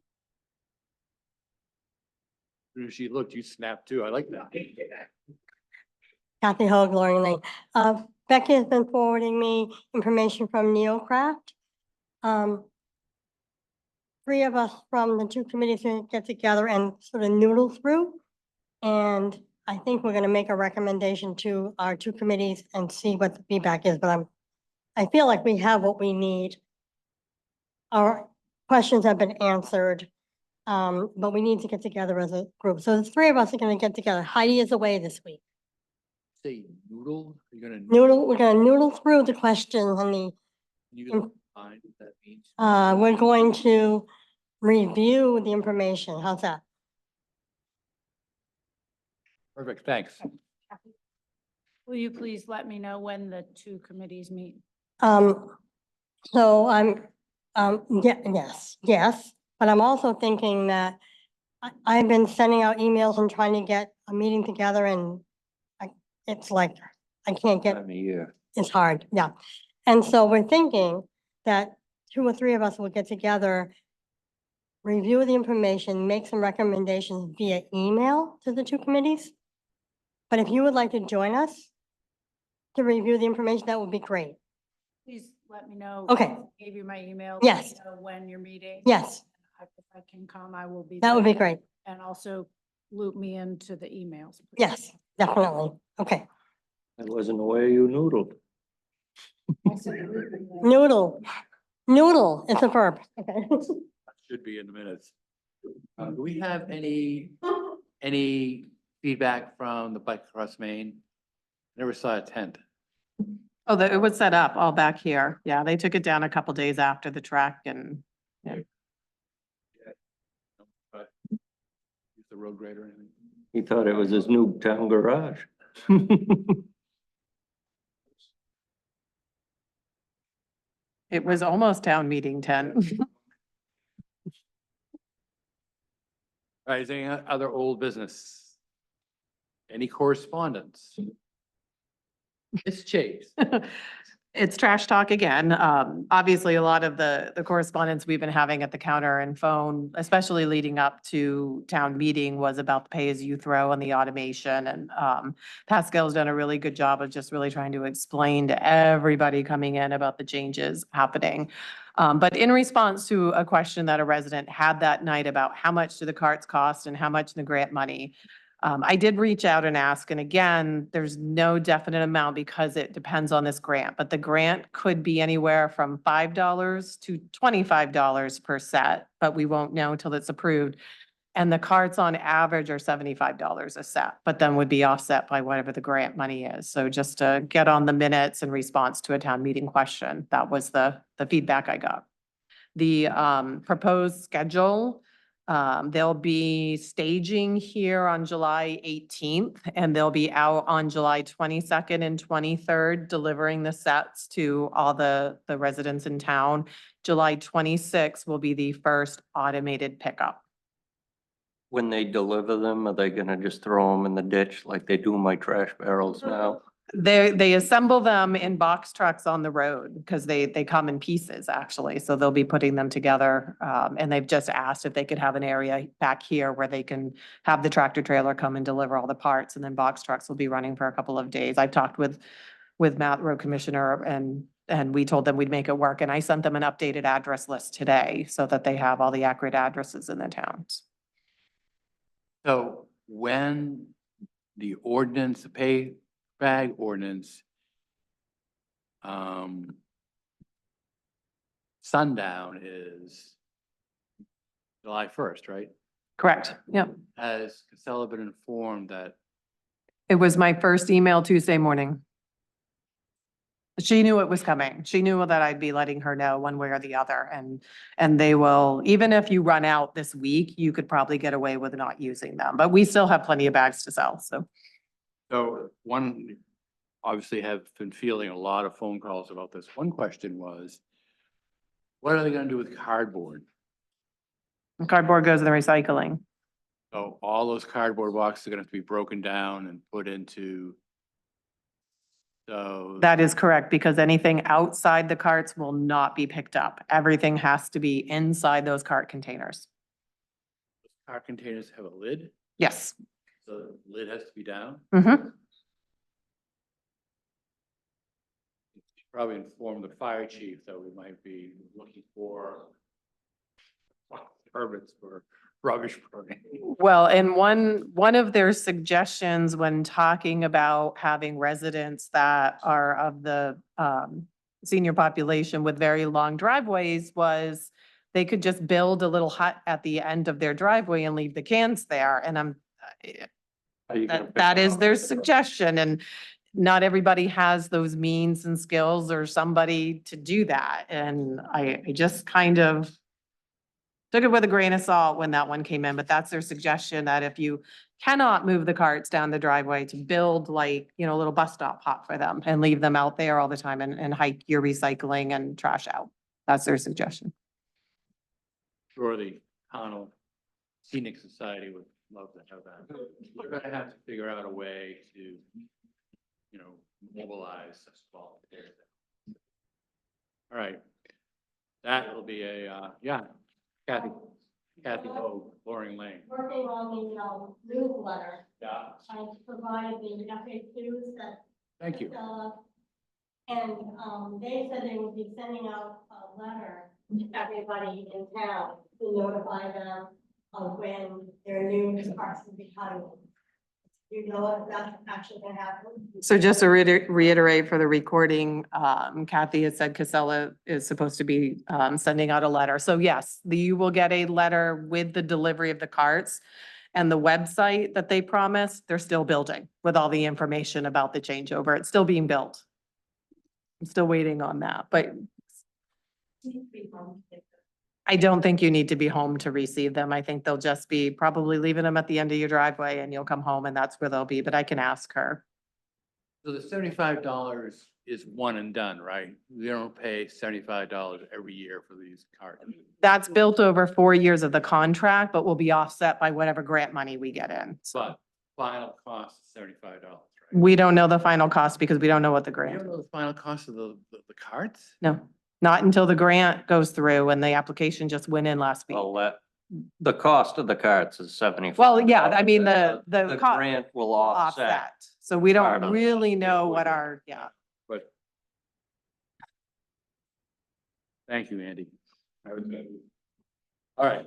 soon as she looked, you snapped too. I like that. Kathy Hoag, Loring Lane. Becky has been forwarding me information from Neocraft. 3 of us from the 2 committees will get together and sort of noodle through. And I think we're gonna make a recommendation to our 2 committees and see what the feedback is, but I feel like we have what we need. Our questions have been answered, but we need to get together as a group. So the three of us are gonna get together. Heidi is away this week. Say noodle, you're gonna. We're gonna noodle through the questions and You gonna find what that means? we're going to review the information. How's that? Perfect, thanks. Will you please let me know when the two committees meet? So yes, but I'm also thinking that I've been sending out emails and trying to get a meeting together and it's like, I can't get, Time of year. it's hard, yeah. And so we're thinking that 2 or 3 of us will get together, review the information, make some recommendations via email to the 2 committees. But if you would like to join us to review the information, that would be great. Please let me know. Okay. I Gave you my email. Yes. Let me know when you're meeting. Yes, If I can come, I will be. that would be there. great. And also loop me into the emails. please. Yes, definitely. Okay. I wasn't aware you noodled. I said loop me in. Noodle. Noodle, it's a verb. Okay. Should be in the minutes. Do we have any feedback from the Bike Across Maine? Never saw a tent. Oh, it was set up all back here. Yeah, they took it down a couple days after the trek and But use the road grader or anything? He thought it was his new town garage. it was almost town meeting tent. All right, is there any other old business? Any correspondence? Ms. Chase. It's trash talk again. Obviously, a lot of the correspondence we've been having at the counter and phone, especially leading up to town meeting, was about the pay-as-you-throw and the automation. And Pascal's done a really good job of just really trying to explain to everybody coming in about the changes happening. But in response to a question that a resident had that night about how much do the carts cost and how much the grant money, I did reach out and ask, and again, there's no definite amount because it depends on this grant, but the grant could be anywhere from $5 to $25 per set, but we won't know until it's approved. And the carts on average are $75 a set, but then would be offset by whatever the grant money is. So just to get on the minutes in response to a town meeting question, that was the feedback I got. The proposed schedule, they'll be staging here on July 18th, and they'll be out on July 22nd and 23rd, delivering the sets to all the residents in town. July 26th will be the first automated pickup. When they deliver them, are they gonna just throw them in the ditch like they do my trash barrels now? They assemble them in box trucks on the road because they come in pieces actually. So they'll be putting them together. And they've just asked if they could have an area back here where they can have the tractor trailer come and deliver all the parts, and then box trucks will be running for a couple of days. I talked with Matt, road commissioner, and we told them we'd make it work. And I sent them an updated address list today so that they have all the accurate addresses in the towns. So when the ordinance, the pay bag ordinance, sundown is July 1st, right? Correct. Yep. Has Casella been informed that, It was my first email Tuesday morning. She knew it was coming. She knew that I'd be letting her know one way or the other. And they will, even if you run out this week, you could probably get away with not using them, but we still have plenty of bags to sell, so. so one, obviously have been fielding a lot of phone calls about this. One question was, what are they gonna do with cardboard? Cardboard goes in the recycling. So all those cardboard boxes are gonna have to be broken down and put into. So. That is correct, because anything outside the carts will not be picked up. Everything has to be inside those cart containers. Car containers have a lid, Yes. so the lid has to be down. Mm-hmm. Probably inform the fire chief that we might be looking for permits for rubbish burning. Well, and one of their suggestions when talking about having residents that are of the senior population with very long driveways was they could just build a little hut at the end of their driveway and leave the cans there. And Are you gonna pick that them is up? their suggestion, and not everybody has those means and skills or somebody to do that. And I just kind of took it with a grain of salt when that one came in, but that's their suggestion, that if you cannot move the carts down the driveway, to build like, a little bus stop hut for them and leave them out there all the time and hike your recycling and trash out. That's their suggestion. Sure, the Pownell Scenic Society would love to have that. We're gonna have to figure out a way to, mobilize such volunteers. All right. That will be Kathy, Hogue, Loring Lane. Working on the newsletter, Yeah. I provided the FAQs that Thank you. And they said they would be sending out a letter to everybody in town to notify them of when their new parks will be coming. You know if that's actually gonna happen? So just to reiterate for the recording, Kathy has said Casella is supposed to be sending out a letter. So yes, you will get a letter with the delivery of the carts. And the website that they promised, they're still building with all the information about the changeover. It's still being built. I'm still waiting on that, but I don't think you need to be home to receive them. I think they'll just be probably leaving them at the end of your driveway and you'll come home and that's where they'll be, but I can ask her. So the $75 is one and done, right? We don't pay $75 every year for these cards. That's built over 4 years of the contract, but will be offset by whatever grant money we get in. But final cost is $75, right? We don't know the final cost because we don't know what the You grant, don't know the final cost of the carts? no, not until the grant goes through and the application just went in last week. The cost of the carts is 75. Well, yeah, I mean, the The co- grant will offset. offset. So we part don't of it. really know what our, yeah. But. Thank you, Andy. That was good. All right.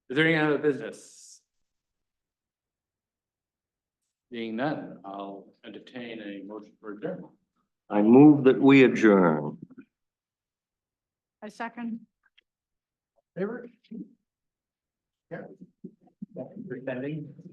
Is there any other business? Being none, I'll entertain a motion for adjournment. I move that we adjourn. I second. Favor? Yeah. Pretending.